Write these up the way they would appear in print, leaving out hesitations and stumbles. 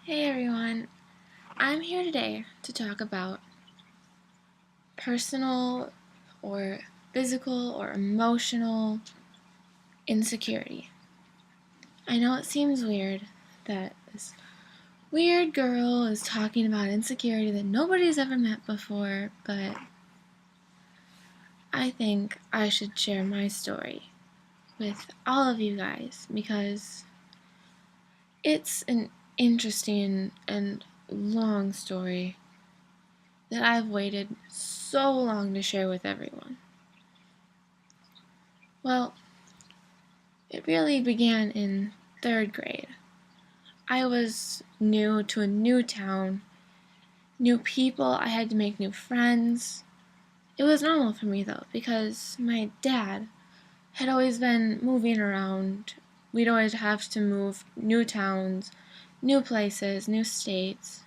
Hey everyone, I'm here today to talk about personal or physical or emotional insecurity. I know it seems weird that this weird girl is talking about insecurity that nobody's ever met before, but I think I should share my story with all of you guys because it's an interesting and long story that I've waited so long to share with everyone. Well, it really began in 3rd grade. I was new to a new town, new people, I had to make new friends. It was normal for me though, because my dad had always been moving around. We'd always have to move new towns, new places, new states.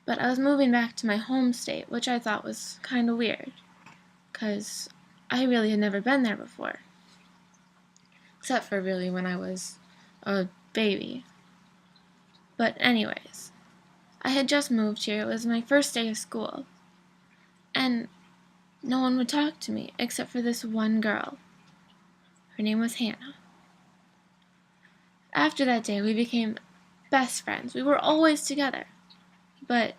But I was moving back to my home state, which I thought was kind of weird, because I really had never been there before. Except for really when I was a baby. But anyways, I had just moved here. It was my first day of school. And no one would talk to me except for this one girl. Her name was Hannah. After that day, we became best friends. We were always together. But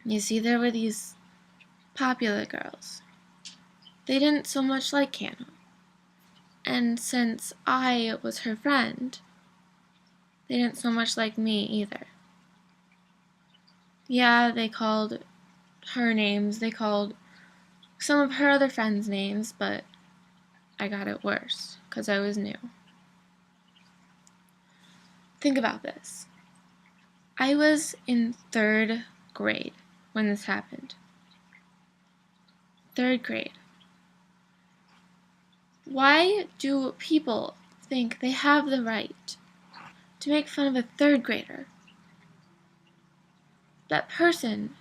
you see, there were these popular girls. They didn't so much like Hannah. And since I was her friend, they didn't so much like me either. Yeah, they called her names, they called some of her other friends' names, but I got it worse because I was new. Think about this. I was in 3rd grade when this happened. 3rd grade. Why do people think they have the right to make fun of a 3rd grader? That person,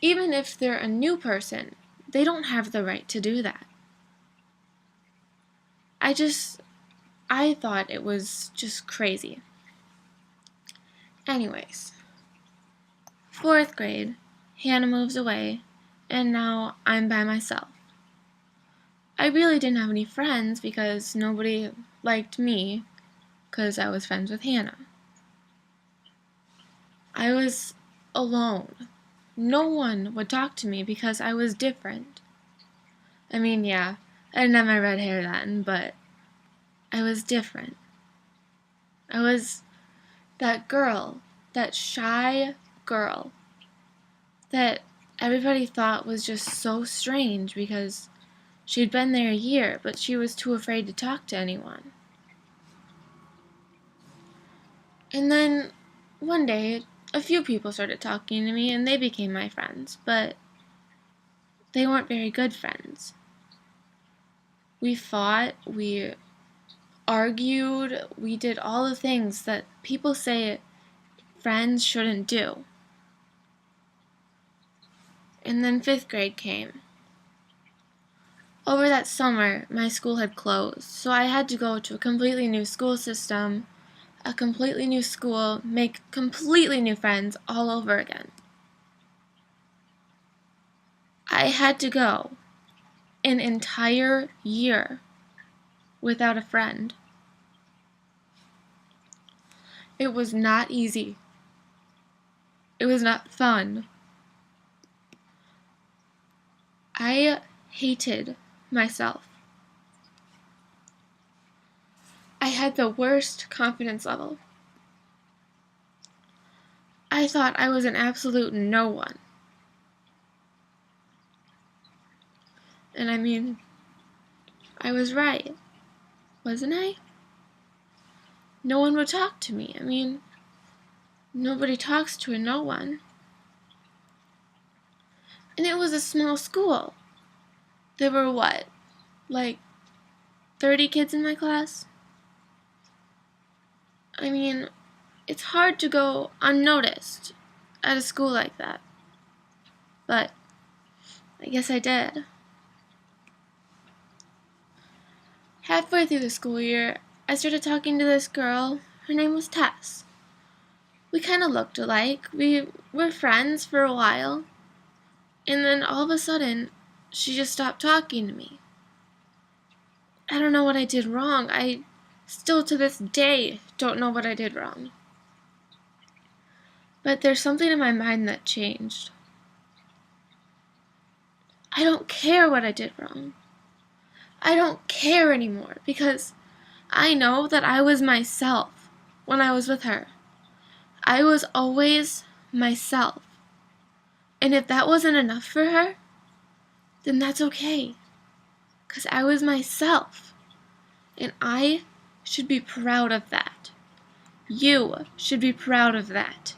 even if they're a new person, they don't have the right to do that. I thought it was just crazy. Anyways, 4th grade, Hannah moves away, and now I'm by myself. I really didn't have any friends because nobody liked me because I was friends with Hannah. I was alone. No one would talk to me because I was different. I mean, yeah, I didn't have my red hair then, but I was different. I was that girl, that shy girl that everybody thought was just so strange because she'd been there a year, but she was too afraid to talk to anyone. And then one day, a few people started talking to me and they became my friends, but they weren't very good friends. We fought, we argued, we did all the things that people say friends shouldn't do. And then 5th grade came. Over that summer, my school had closed, so I had to go to a completely new school system, a completely new school, make completely new friends all over again. I had to go an entire year without a friend. It was not easy. It was not fun. I hated myself. I had the worst confidence level. I thought I was an absolute no one. And I mean, I was right, wasn't I? No one would talk to me. I mean, nobody talks to a no one. And it was a small school. There were what, like 30 kids in my class? I mean, it's hard to go unnoticed at a school like that. But I guess I did. Halfway through the school year, I started talking to this girl. Her name was Tess. We kind of looked alike. We were friends for a while. And then all of a sudden, she just stopped talking to me. I don't know what I did wrong. I still to this day don't know what I did wrong. But there's something in my mind that changed. I don't care what I did wrong. I don't care anymore because I know that I was myself when I was with her. I was always myself. And if that wasn't enough for her, then that's okay. Because I was myself. And I should be proud of that. You should be proud of that.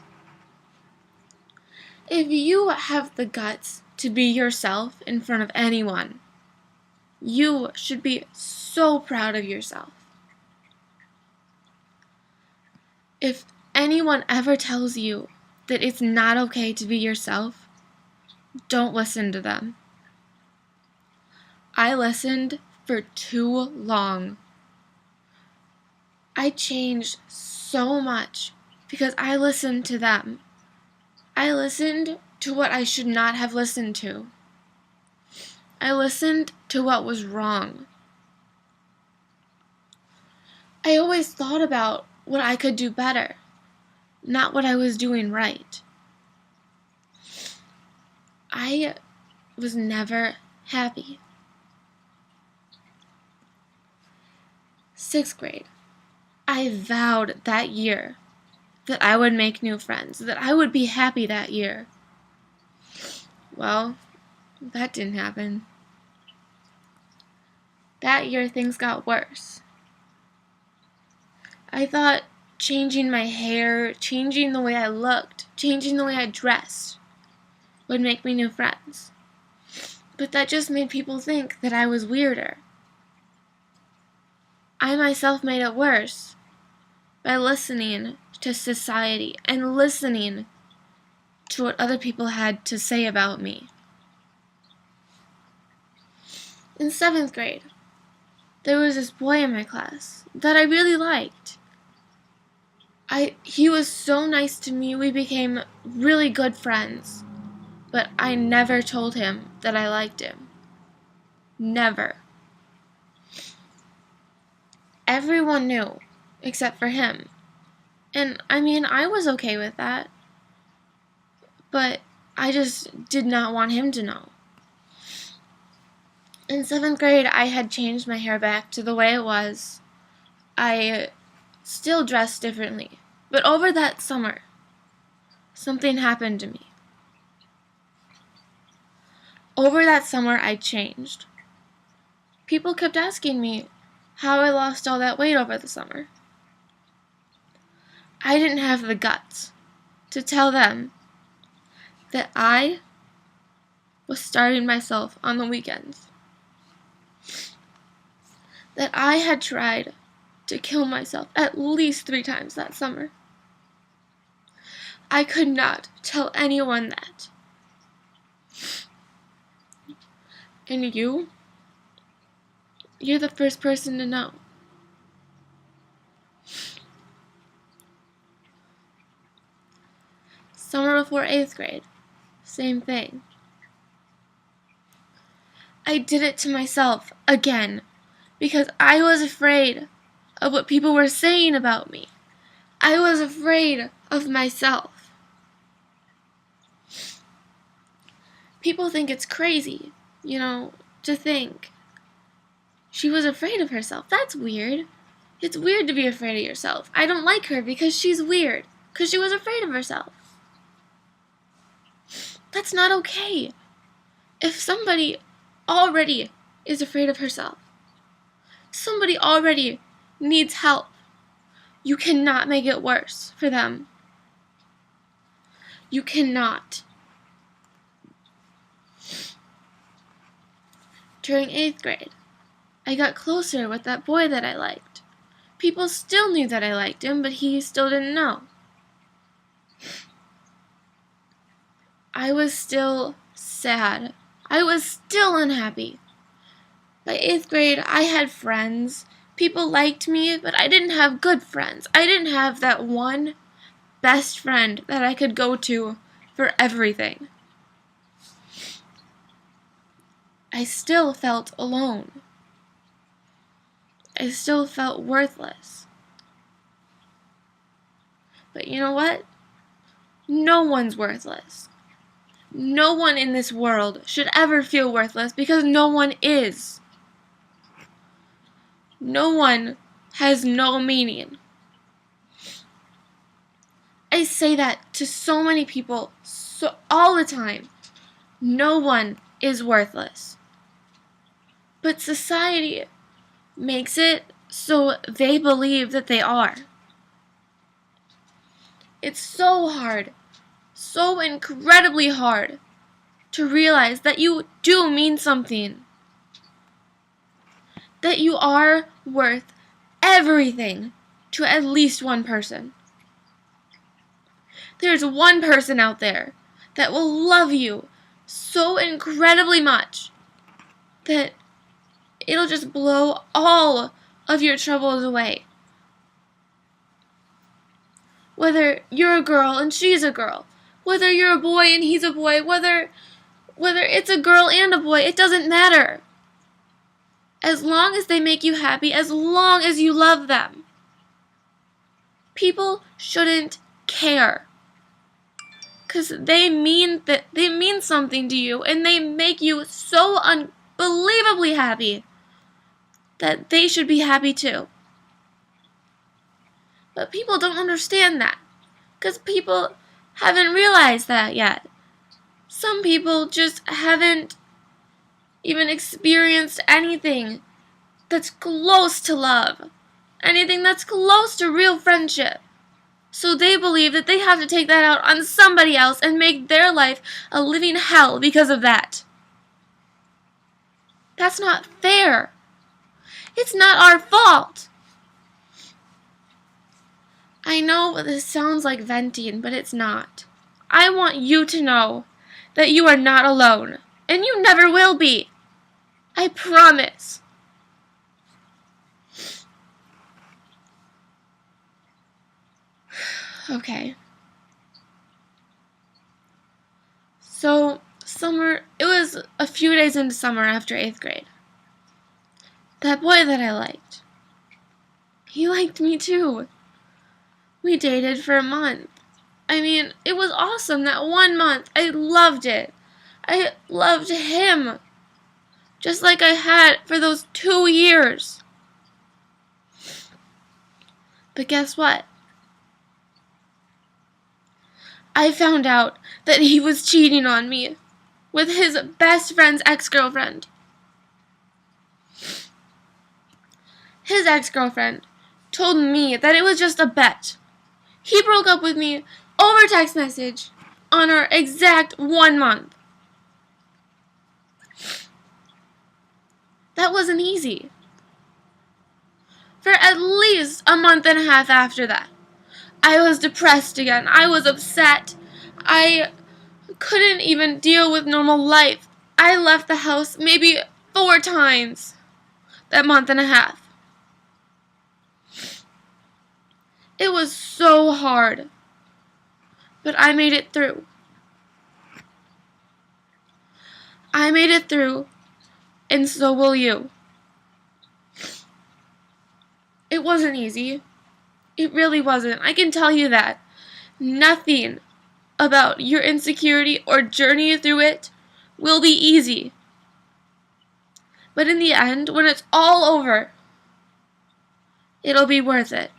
If you have the guts to be yourself in front of anyone, you should be so proud of yourself. If anyone ever tells you that it's not okay to be yourself, don't listen to them. I listened for too long. I changed so much because I listened to them. I listened to what I should not have listened to. I listened to what was wrong. I always thought about what I could do better, not what I was doing right. I was never happy. 6th grade. I vowed that year that I would make new friends, that I would be happy that year. Well, that didn't happen. That year things got worse. I thought changing my hair, changing the way I looked, changing the way I dressed would make me new friends. But that just made people think that I was weirder. I myself made it worse by listening to society and listening to what other people had to say about me. In 7th grade, there was this boy in my class that I really liked. He was so nice to me, we became really good friends, but I never told him that I liked him. Never. Everyone knew, except for him. And I was okay with that, but I just did not want him to know. In 7th grade, I had changed my hair back to the way it was. I still dressed differently. But over that summer, something happened to me. Over that summer, I changed. People kept asking me how I lost all that weight over the summer. I didn't have the guts to tell them that I was starving myself on the weekends. That I had tried to kill myself at least 3 times that summer. I could not tell anyone that. And you're the first person to know. Summer before 8th grade, same thing. I did it to myself again because I was afraid of what people were saying about me. I was afraid of myself. People think it's crazy, to think she was afraid of herself. That's weird. It's weird to be afraid of yourself. I don't like her because she's weird, because she was afraid of herself. That's not okay. If somebody already is afraid of herself, somebody already needs help, you cannot make it worse for them. You cannot. During 8th grade, I got closer with that boy that I liked. People still knew that I liked him, but he still didn't know. I was still sad. I was still unhappy. By 8th grade, I had friends. People liked me, but I didn't have good friends. I didn't have that one best friend that I could go to for everything. I still felt alone. I still felt worthless. But you know what? No one's worthless. No one in this world should ever feel worthless because no one is. No one has no meaning. I say that to so many people all the time. No one is worthless. But society makes it so they believe that they are. It's so hard, so incredibly hard to realize that you do mean something. That you are worth everything to at least one person. There's one person out there that will love you so incredibly much that it'll just blow all of your troubles away. Whether you're a girl and she's a girl, whether you're a boy and he's a boy, whether it's a girl and a boy, it doesn't matter. As long as they make you happy, as long as you love them. People shouldn't care. 'Cause they mean something to you and they make you so unbelievably happy that they should be happy too. But people don't understand that, because people haven't realized that yet. Some people just haven't even experienced anything that's close to love, anything that's close to real friendship. So they believe that they have to take that out on somebody else and make their life a living hell because of that. That's not fair. It's not our fault. I know this sounds like venting, but it's not. I want you to know that you are not alone, and you never will be. I promise. Okay. So, it was a few days into summer after 8th grade. That boy that I liked, he liked me too. We dated for a month. I mean, it was awesome that 1 month. I loved it. I loved him. Just like I had for those 2 years. But guess what? I found out that he was cheating on me with his best friend's ex-girlfriend. His ex-girlfriend told me that it was just a bet. He broke up with me over text message on our exact 1 month. That wasn't easy. For at least a month and a half after that, I was depressed again. I was upset. I couldn't even deal with normal life. I left the house maybe 4 times that month and a half. It was so hard, but I made it through. I made it through, and so will you. It wasn't easy. It really wasn't. I can tell you that. Nothing about your insecurity or journey through it will be easy. But in the end, when it's all over, it'll be worth it.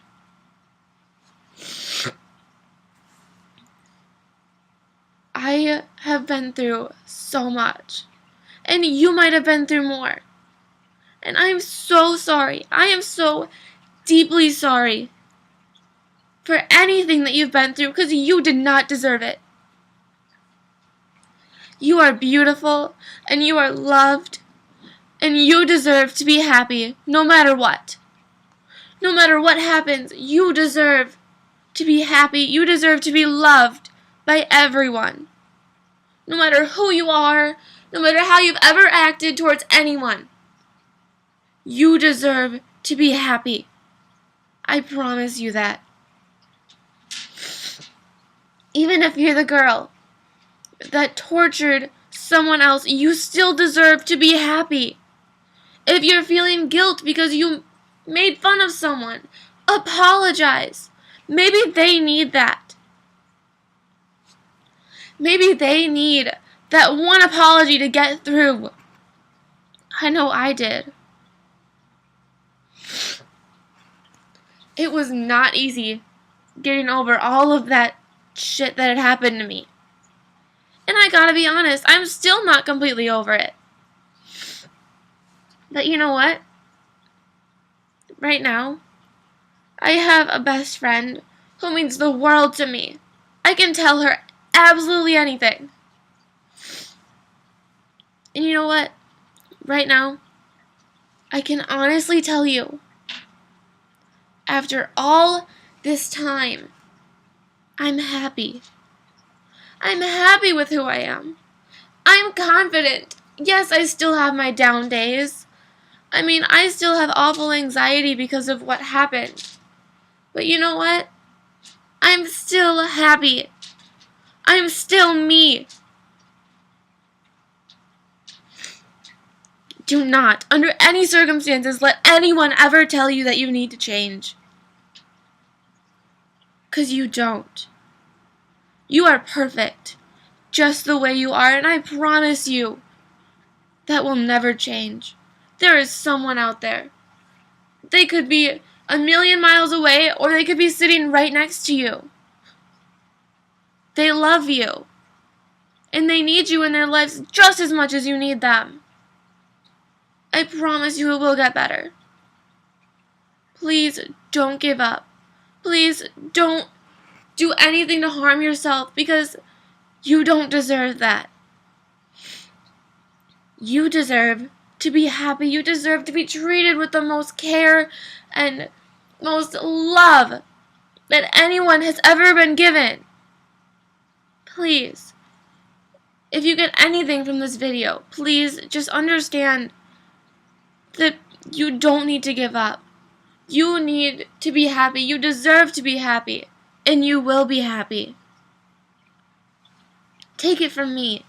I have been through so much, and you might have been through more. And I am so sorry. I am so deeply sorry for anything that you've been through, because you did not deserve it. You are beautiful, and you are loved, and you deserve to be happy no matter what. No matter what happens, you deserve to be happy. You deserve to be loved by everyone. No matter who you are, no matter how you've ever acted towards anyone, you deserve to be happy. I promise you that. Even if you're the girl that tortured someone else, you still deserve to be happy. If you're feeling guilt because you made fun of someone, apologize. Maybe they need that. Maybe they need that one apology to get through. I know I did. It was not easy getting over all of that shit that had happened to me. And I gotta be honest, I'm still not completely over it. But you know what? Right now, I have a best friend who means the world to me. I can tell her absolutely anything. And you know what? Right now, I can honestly tell you, after all this time, I'm happy. I'm happy with who I am. I'm confident. Yes, I still have my down days. I mean, I still have awful anxiety because of what happened. But you know what? I'm still happy. I'm still me. Do not, under any circumstances, let anyone ever tell you that you need to change. 'Cause you don't. You are perfect, just the way you are, and I promise you, that will never change. There is someone out there. They could be a million miles away, or they could be sitting right next to you. They love you, and they need you in their lives just as much as you need them. I promise you it will get better. Please don't give up. Please don't do anything to harm yourself, because you don't deserve that. You deserve to be happy. You deserve to be treated with the most care and most love that anyone has ever been given. Please, if you get anything from this video, please just understand that you don't need to give up. You need to be happy. You deserve to be happy. And you will be happy. Take it from me.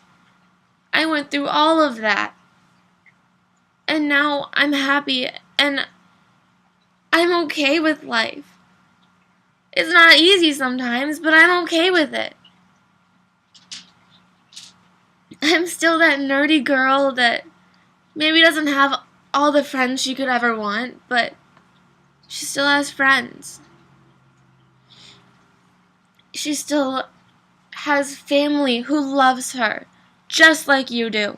I went through all of that. And now I'm happy and I'm okay with life. It's not easy sometimes, but I'm okay with it. I'm still that nerdy girl that maybe doesn't have all the friends she could ever want, but she still has friends. She still has family who loves her, just like you do.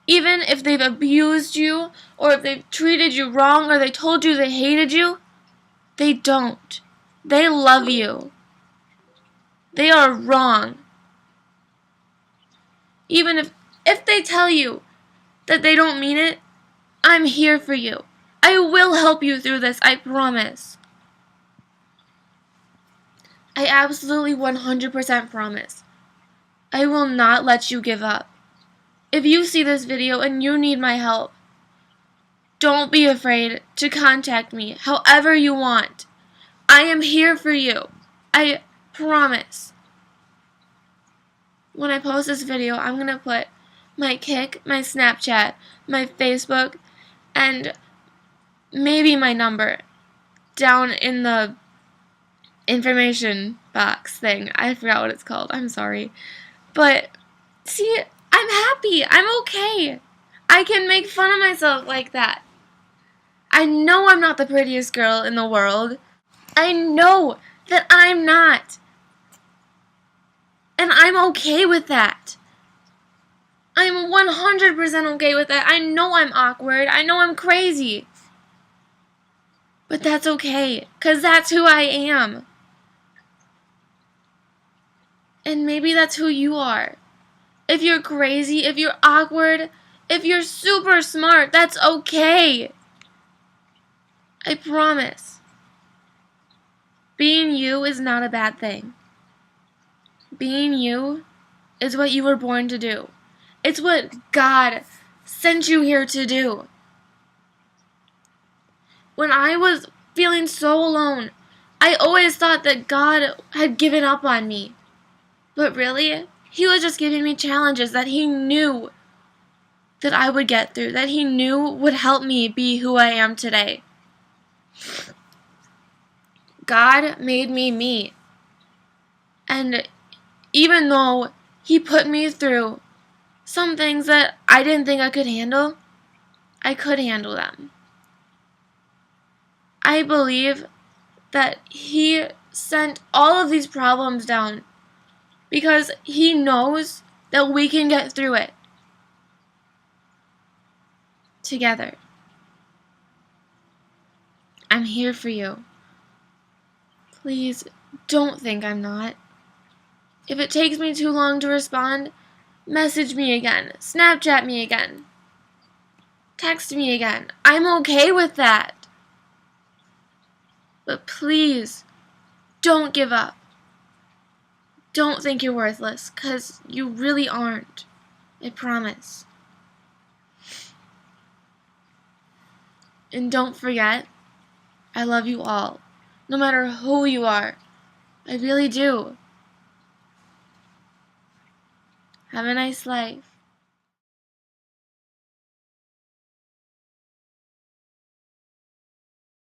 Even if they've abused you, or if they've treated you wrong, or they told you they hated you, they don't. They love you. They are wrong. Even if they tell you that they don't mean it, I'm here for you. I will help you through this, I promise. I absolutely 100% promise. I will not let you give up. If you see this video and you need my help, don't be afraid to contact me however you want. I am here for you. I promise. When I post this video, I'm going to put my Kik, my Snapchat, my Facebook, and maybe my number down in the information box thing. I forgot what it's called. I'm sorry. But, see, I'm happy. I'm okay. I can make fun of myself like that. I know I'm not the prettiest girl in the world. I know that I'm not. And I'm okay with that. I'm 100% okay with that. I know I'm awkward. I know I'm crazy. But that's okay, 'cause that's who I am. And maybe that's who you are. If you're crazy, if you're awkward, if you're super smart, that's okay. I promise. Being you is not a bad thing. Being you is what you were born to do. It's what God sent you here to do. When I was feeling so alone, I always thought that God had given up on me. But really, He was just giving me challenges that He knew that I would get through, that He knew would help me be who I am today. God made me me. And even though He put me through some things that I didn't think I could handle, I could handle them. I believe that He sent all of these problems down because He knows that we can get through it together. I'm here for you. Please don't think I'm not. If it takes me too long to respond, message me again, Snapchat me again, text me again. I'm okay with that. But please, don't give up. Don't think you're worthless, 'cause you really aren't. I promise. And don't forget, I love you all, no matter who you are. I really do. Have a nice life.